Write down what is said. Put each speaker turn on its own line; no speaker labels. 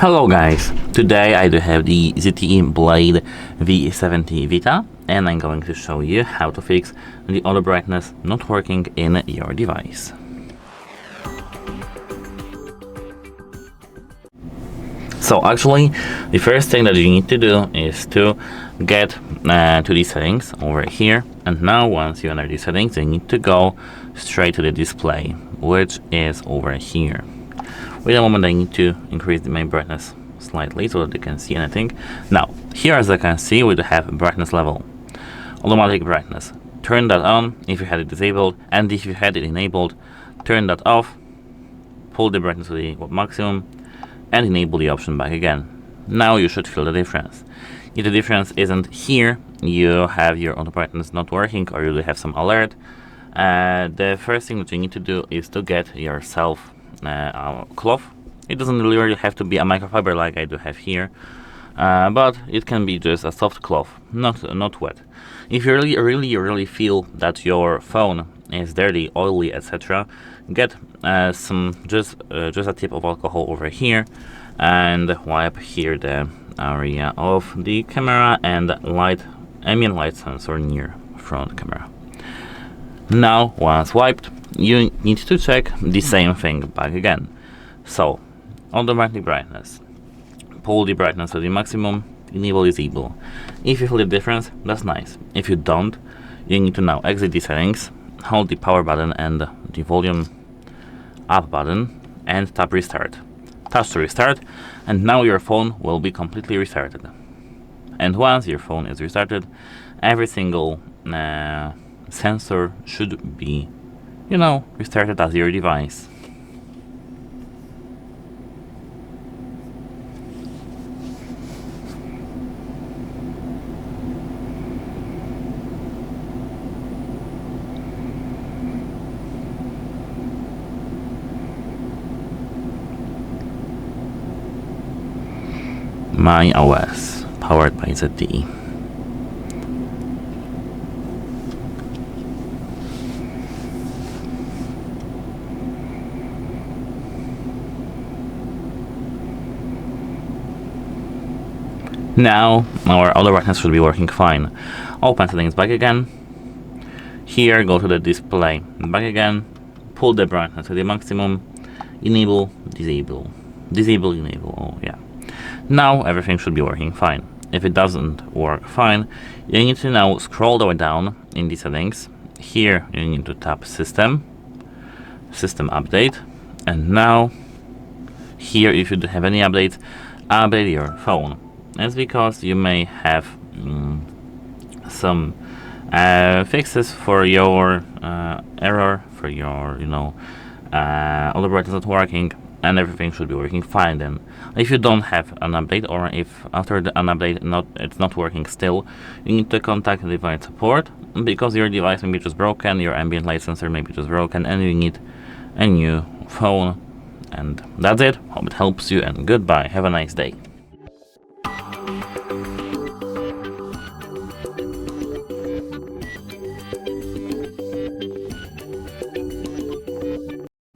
Hello guys, today I do have the ZTE Blade V70 Vita and I'm going to show you how to fix the auto brightness not working in your device. So actually, the first thing that you need to do is to get to the settings over here, and now once you enter the settings you need to go straight to the display, which is over here. Wait a moment, I need to increase the main brightness slightly so that you can see anything. Now, here as I can see, we do have brightness level, automatic brightness. Turn that on if you had it disabled, and if you had it enabled, turn that off, pull the brightness to the maximum, and enable the option back again. Now you should feel the difference. If the difference isn't here, you have your auto brightness not working or you have some alert, the first thing that you need to do is to get yourself cloth. It doesn't really have to be a microfiber like I do have here, but it can be just a soft cloth, not wet. If you really feel that your phone is dirty, oily, etc., get just a tip of alcohol over here and wipe here the area of the camera and ambient light sensor near front camera. Now, once wiped, you need to check the same thing back again. So, automatic brightness. Pull the brightness to the maximum, enable disable. If you feel the difference, that's nice. If you don't, you need to now exit the settings, hold the power button and the volume up button, and tap restart. Touch to restart, and now your phone will be completely restarted. And once your phone is restarted, every single sensor should be, restarted as your device. My OS, powered by ZTE. Now our auto brightness should be working fine. Open settings back again. Here go to the display, back again, pull the brightness to the maximum, enable, disable, enable, oh yeah. Now everything should be working fine. If it doesn't work fine, you need to now scroll the way down in the settings. Here you need to tap system update, and now here if you don't have any updates, update your phone. That's because you may have some fixes for your error, for your auto brightness not working, and everything should be working fine then. If you don't have an update, or if after an update it's not working still, you need to contact the device support, because your device may be just broken, your ambient light sensor may be just broken, and you need a new phone. And that's it. Hope it helps you, and goodbye. Have a nice day.